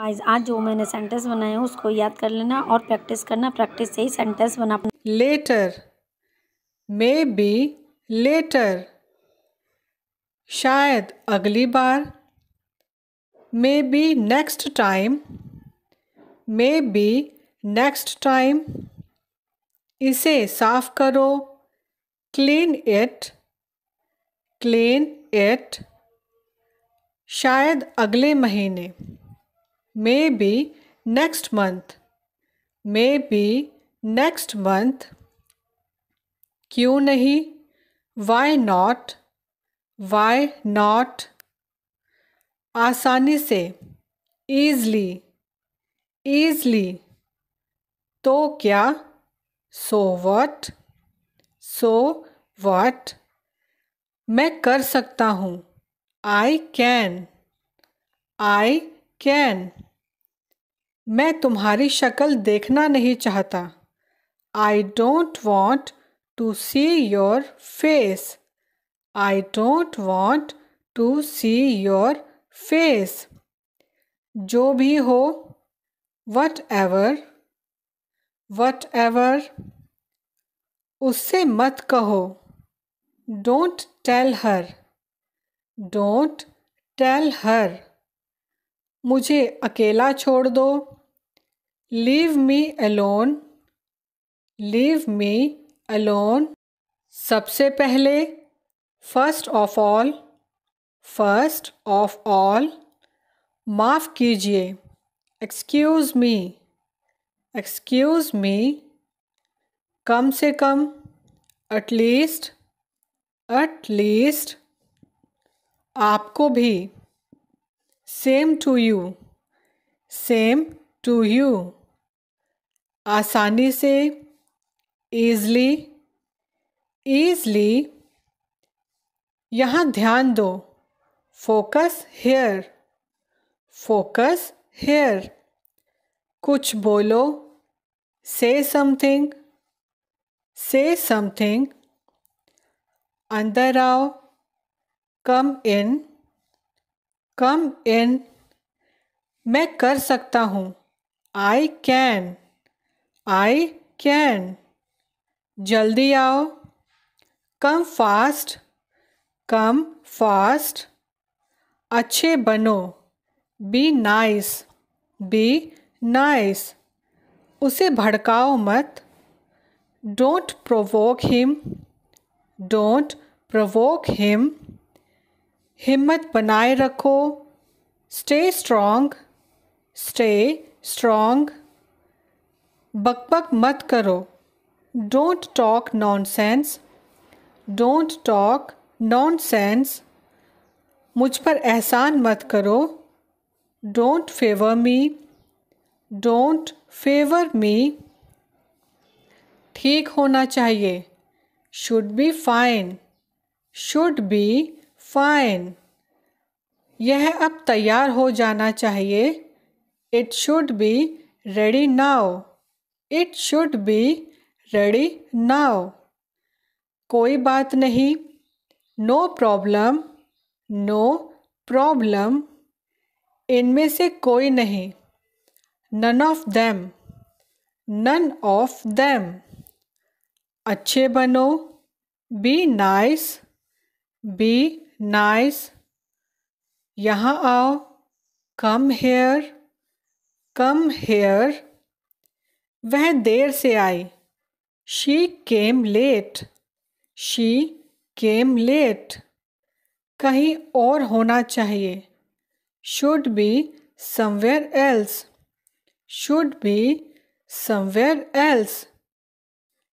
Guys आज जो मैंने सेंटेंस बनाए हैं उसको याद कर लेना और प्रैक्टिस करना। प्रैक्टिस से ही सेंटेंस बना। लेटर, मे बी लेटर, शायद अगली बार, maybe next time, maybe next time, इसे साफ करो, क्लीन इट, क्लीन इट, शायद अगले महीने, may be next month, may be next month, क्यों नहीं, वाई नॉट, वाई नॉट, आसानी से, ईजली, ईजली, तो क्या, सो व्हाट, सो व्हाट, मैं कर सकता हूँ, आई कैन, आई कैन, मैं तुम्हारी शक्ल देखना नहीं चाहता, I don't want to see your face, I don't want to see your face, जो भी हो, वट एवर, वट एवर, उससे मत कहो, don't tell her, don't tell her, मुझे अकेला छोड़ दो, leave me alone, leave me alone, सबसे पहले, first of all, first of all, माफ़ कीजिए, एक्सक्यूज़ मी, एक्सक्यूज़ मी, कम से कम, एटलीस्ट, एटलीस्ट, आपको भी, same to you, same to you, आसानी से, ईजली, ईजली, यहाँ ध्यान दो, फोकस हेयर, फोकस हेयर, कुछ बोलो, से समथिंग, से समथिंग, अंदर आओ, कम इन, कम इन, मैं कर सकता हूँ, आई कैन, आई कैन, जल्दी आओ, कम फास्ट, कम फास्ट, अच्छे बनो, बी नाइस, बी नाइस, उसे भड़काओ मत, don't provoke him, don't provoke him, हिम्मत बनाए रखो, स्टे स्ट्रॉन्ग, स्टे स्ट्रॉन्ग, बकबक मत करो, don't talk nonsense, don't talk nonsense, मुझ पर एहसान मत करो, don't favour me, don't favour me, ठीक होना चाहिए, should be fine, should be fine, यह अब तैयार हो जाना चाहिए, it should be ready now, it should be ready now, कोई बात नहीं, नो प्रॉब्लम, नो प्रॉब्लम, इनमें से कोई नहीं, none of them, none of them, अच्छे बनो, बी नाइस, बी नाइस, यहाँ आओ, कम हेयर, कम हेयर, वह देर से आई, she came late, she came late, कहीं और होना चाहिए, should be somewhere else, should be somewhere else,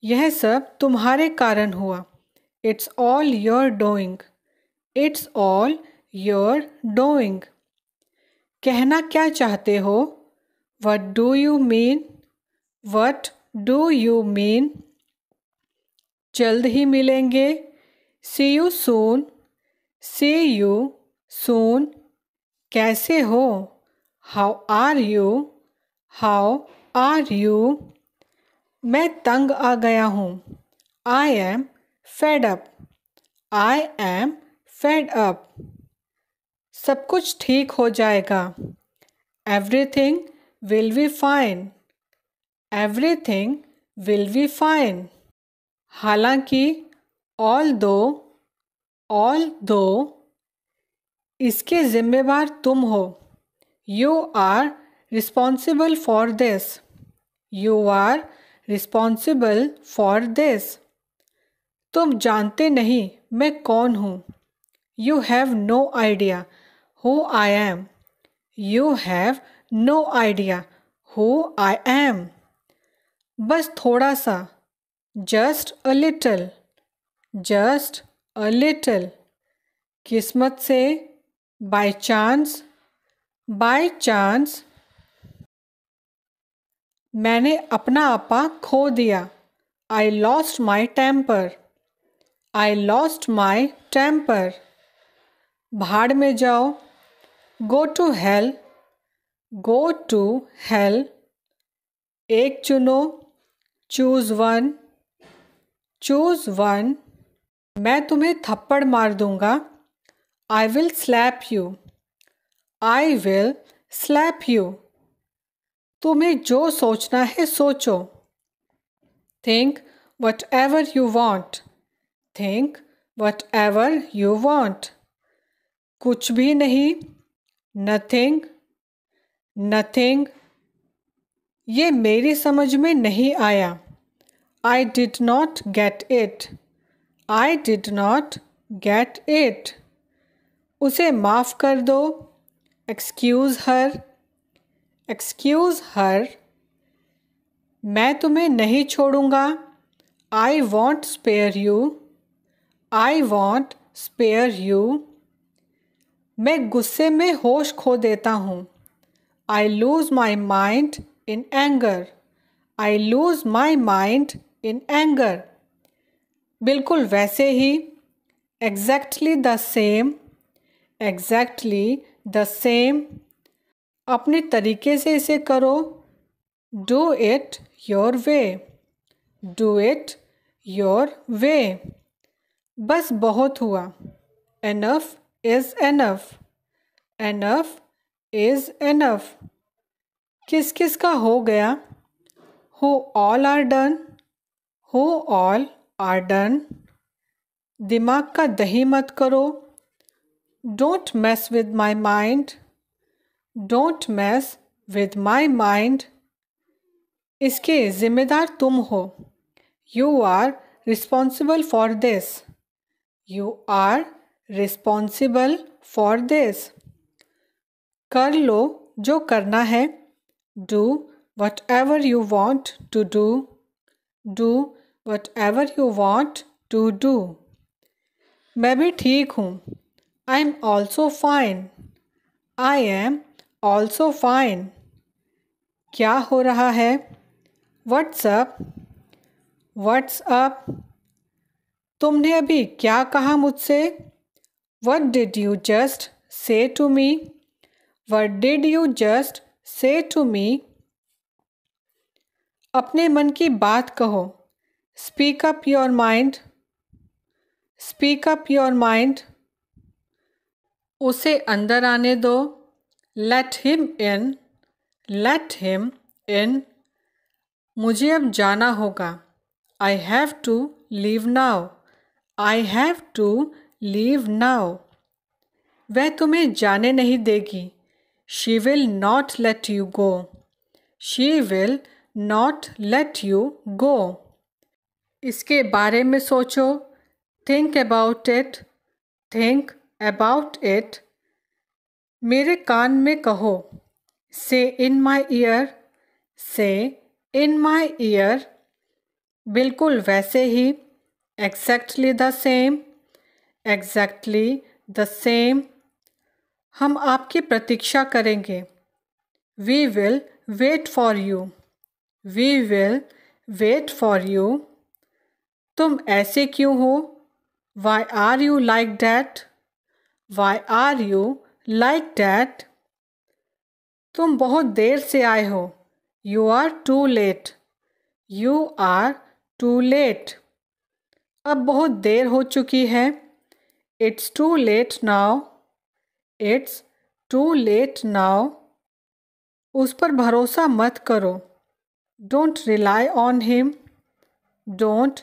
यह सब तुम्हारे कारण हुआ, it's all your doing, it's all your doing, कहना क्या चाहते हो, what do you mean, what do you mean, जल्द ही मिलेंगे, सी you soon, C you soon, कैसे हो, how are you, how are you, मैं तंग आ गया हूँ, I am fed up, I am fed up, सब कुछ ठीक हो जाएगा, everything will be fine, everything will be fine. हालांकि, ऑल दो इसके जिम्मेवार तुम हो। You are responsible for this, you are responsible for this. तुम जानते नहीं मैं कौन हूँ। You have no idea who I am, you have no idea who I M. बस थोड़ा सा, just a little, just a little. किस्मत से, बाय चांस, बाय चांस। मैंने अपना आपा खो दिया, I lost my temper, I lost my temper. भाड़ में जाओ, go to hell, go to hell. एक चुनो, चूज वन, चूज वन। मैं तुम्हें थप्पड़ मार दूंगा, I will slap you, I will slap you. तुम्हें जो सोचना है सोचो, think what ever you want, think what ever you want. कुछ भी नहीं, नथिंग, नथिंग। ये मेरी समझ में नहीं आया, I did not get it, I did not get it. उसे माफ़ कर दो, एक्सक्यूज़ हर, एक्सक्यूज़ हर। मैं तुम्हें नहीं छोड़ूंगा, I won't spare you, I won't spare you. मैं गुस्से में होश खो देता हूँ, I lose my mind in anger, I lose my mind in anger. बिल्कुल वैसे ही, exactly the same, exactly the same. अपने तरीके से इसे करो, do it your way, do it your way. बस बहुत हुआ, enough is enough, enough is enough. किस किस का हो गया, who all are done, who all are done. दिमाग का दही मत करो, don't mess with my mind, don't mess with my mind. इसके जिम्मेदार तुम हो, you are responsible for this, you are responsible for this. कर लो जो करना है, do whatever you want to do, do whatever you want to do. मैं भी ठीक हूँ, I am also fine, I am also fine. क्या हो रहा है, व्हाट्स अप, व्हाट्स अप। तुमने अभी क्या कहा मुझसे, what did you just say to me, what did you just say to me. अपने मन की बात कहो, speak up your mind, speak up your mind. उसे अंदर आने दो, let him in, let him in. मुझे अब जाना होगा, I have to leave now, I have to leave now. वह तुम्हें जाने नहीं देगी, she will not let you go, she will not let you गो। इसके बारे में सोचो, think about it, think about it. मेरे कान में कहो, से इन माई ईयर, से इन माई ईयर। बिल्कुल वैसे ही, exactly the same, exactly the same. हम आपकी प्रतीक्षा करेंगे, we will wait for you, we will wait for you. तुम ऐसे क्यों हो, why are you like that, why are you like that. तुम बहुत देर से आए हो, you are too late, you are too late. अब बहुत देर हो चुकी है, it's too late now, it's too late now. उस पर भरोसा मत करो। Don't rely on him. Don't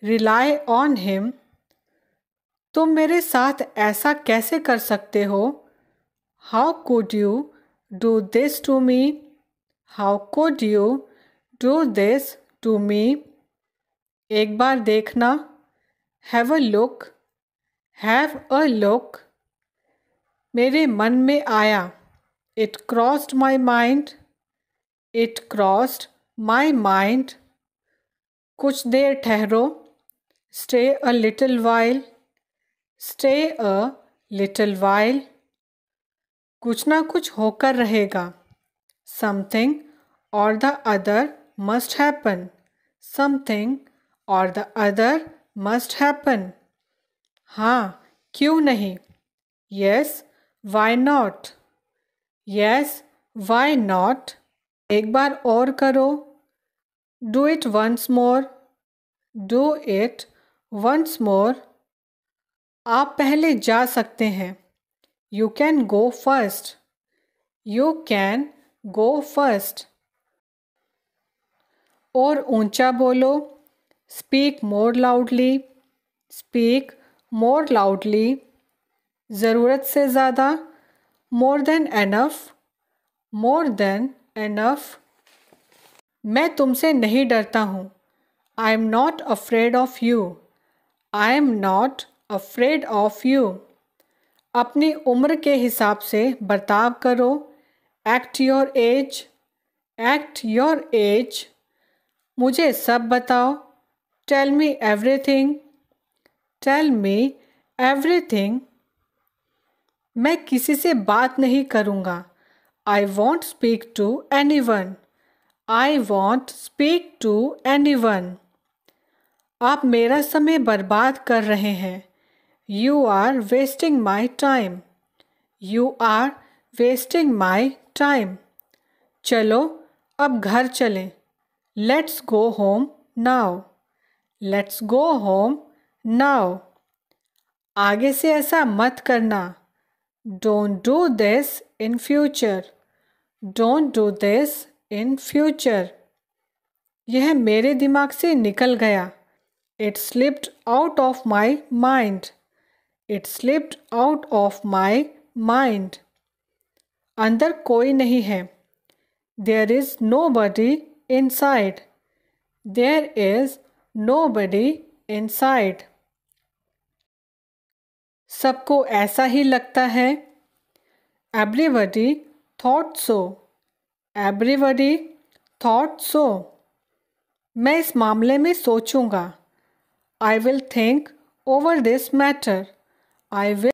rely on him. तुम मेरे साथ ऐसा कैसे कर सकते हो? How could you do this to me? How could you do this to me? एक बार देखना। Have a look. Have a look. मेरे मन में आया। It crossed my mind. It crossed my mind. कुछ देर ठहरो। Stay a little while. Stay a little while. कुछ ना कुछ होकर रहेगा। Something or the other must happen. Something or the other must happen. हाँ, क्यों नहीं? Yes, why not? Yes, why not? एक बार और करो। Do it once more. Do it once more. आप पहले जा सकते हैं। You can go first. You can go first. और ऊंचा बोलो। Speak more loudly. Speak more loudly. ज़रूरत से ज़्यादा। More than enough. More than enough. मैं तुमसे नहीं डरता हूँ। I am not afraid of you. I am not afraid of you. अपनी उम्र के हिसाब से बर्ताव करो। Act your age. Act your age. मुझे सब बताओ। Tell me everything. Tell me everything. मैं किसी से बात नहीं करूँगा। I won't speak to anyone. I won't speak to anyone. आप मेरा समय बर्बाद कर रहे हैं। You are wasting my time. You are wasting my time. चलो अब घर चलें। Let's go home now. Let's go home now. आगे से ऐसा मत करना। Don't do this in future. Don't do this in future. यह मेरे दिमाग से निकल गया। It slipped out of my mind. It slipped out of my mind. अंदर कोई नहीं है। There is nobody inside. There is nobody inside. सबको ऐसा ही लगता है। Everybody thought so. Everybody thought so. मैं इस मामले में सोचूंगा। I will think over this matter. I will